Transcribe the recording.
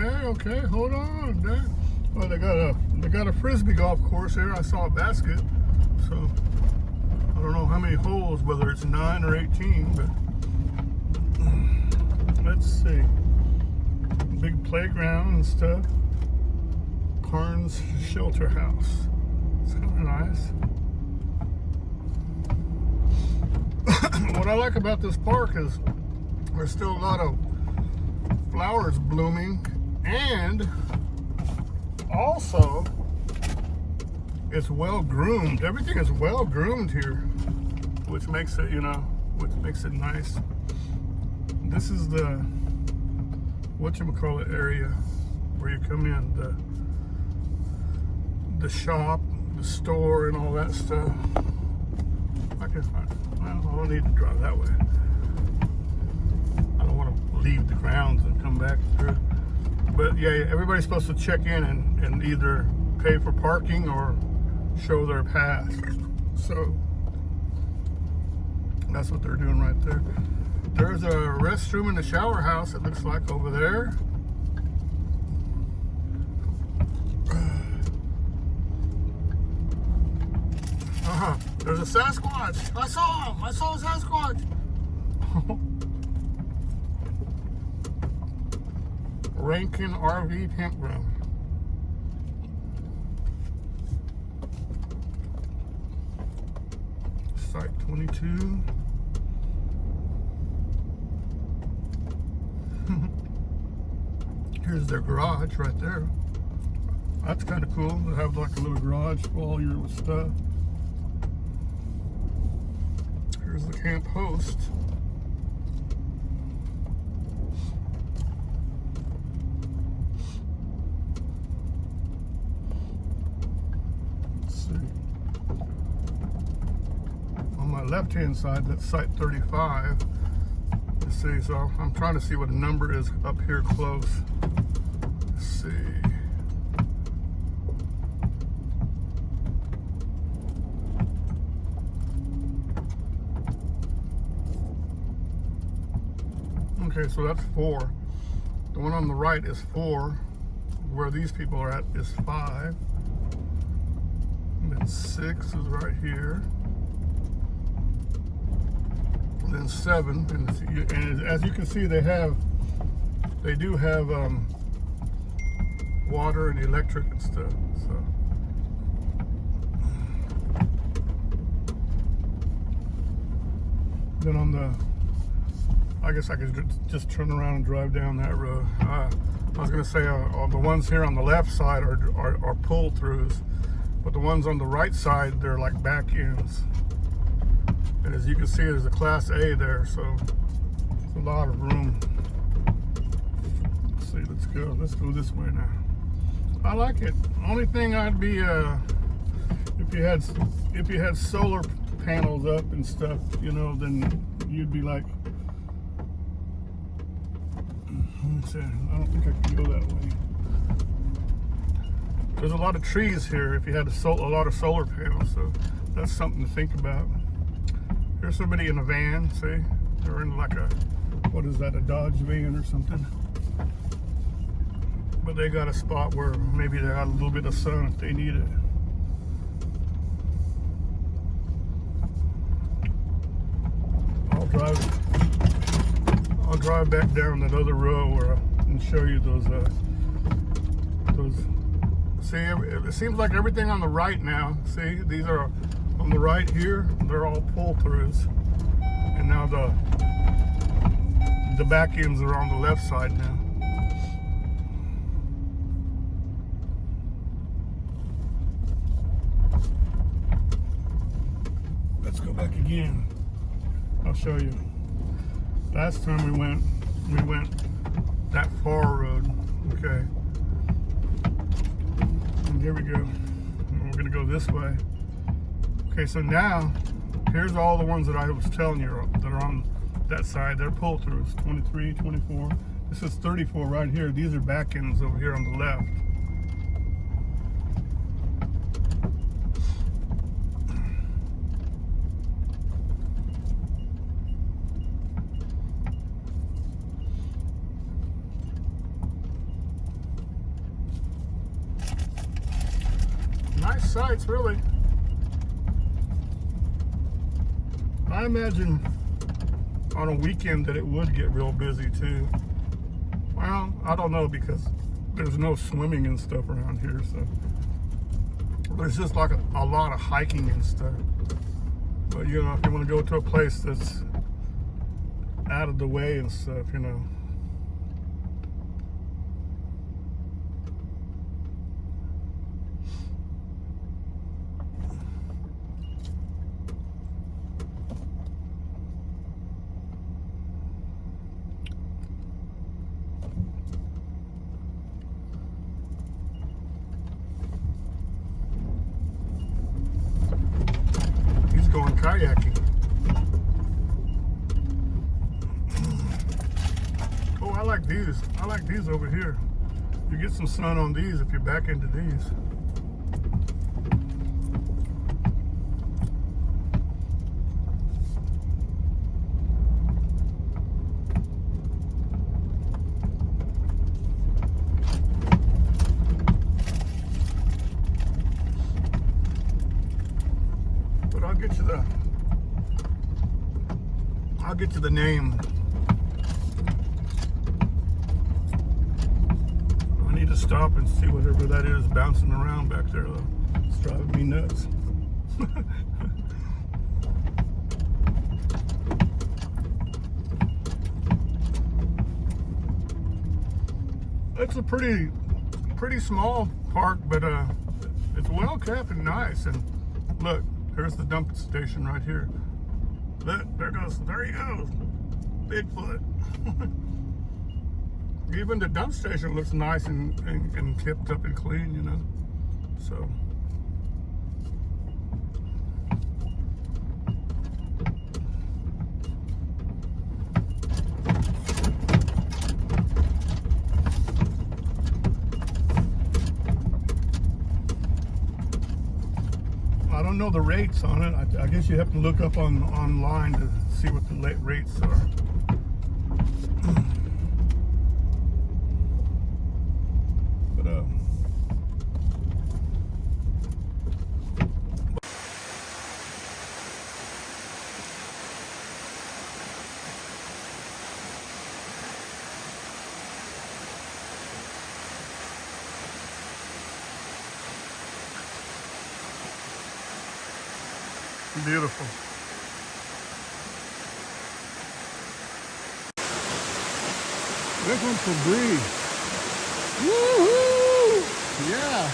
Okay, hold on. Well, they got a frisbee golf course here. I saw a basket, so I don't know how many holes, whether it's 9 or 18, but let's see. Big playground and stuff. Carnes Shelter House. It's kind of nice. What I like about this park is there's still a lot of flowers blooming, and also it's well groomed. Everything is well groomed here, which makes it, which makes it nice. This is the whatchamacallit area where you come in, the shop, the store, and all that stuff. I don't need to drive that way. I don't want to leave the grounds and come back through. But yeah, everybody's supposed to check in and either pay for parking or show their pass. So that's what they're doing right there. There's a restroom in the shower house, it looks like, over there. There's a Sasquatch. I saw him. I saw a Sasquatch. Rankin RV Campground. Site 22. Here's their garage right there. That's kind of cool to have like a little garage for all your stuff. Here's the camp host. Let's see. On my left-hand side, that's site 35. Let's see, so I'm trying to see what the number is up here close. Let's see. Okay, so that's 4. The one on the right is 4. Where these people are at is 5. And then 6 is right here. And then 7. And as you can see, they do have water and electric and stuff. So then on the, I guess I could just turn around and drive down that road. I was going to say the ones here on the left side are pull-throughs, but the ones on the right side, they're like back ends. And as you can see, there's a Class A there, so there's a lot of room. Let's see, let's go this way now. I like it. Only thing I'd be if you had solar panels up and stuff, then you'd be like, I don't think I can go that way. There's a lot of trees here if you had a lot of solar panels, so that's something to think about. Here's somebody in a van, see? They're in like a, what is that, a Dodge van or something. But they got a spot where maybe they got a little bit of sun if they need it. I'll drive back down that other row and show you those. See, it seems like everything on the right now. See, these are on the right here. They're all pull-throughs, and now the back ends are on the left side now. Let's go back again. I'll show you. Last time we went that far road. Okay. And here we go. And we're gonna go this way. Okay, so now here's all the ones that I was telling you that are on that side. They're pull-throughs. 23, 24. This is 34 right here. These are back ends over here on the left. sights, really. I imagine on a weekend that it would get real busy too. Well, I don't know, because there's no swimming and stuff around here, so there's just like a lot of hiking and stuff. But you know, if you want to go to a place that's out of the way and stuff, you know. He's going kayaking. Oh, I like these. I like these over here. You get some sun on these if you're back into these. But I'll get you the name. I need to stop and see whatever that is bouncing around back there though. It's driving me nuts. It's a pretty small park, but it's well kept and nice. And look, there's the dump station right here. Look, there he goes, Bigfoot. Even the dump station looks nice and kept up and clean, you know. So I don't know the rates on it. I guess you have to look up online to see what the rates are. But beautiful. This one's for Bree. Woohoo! Yeah.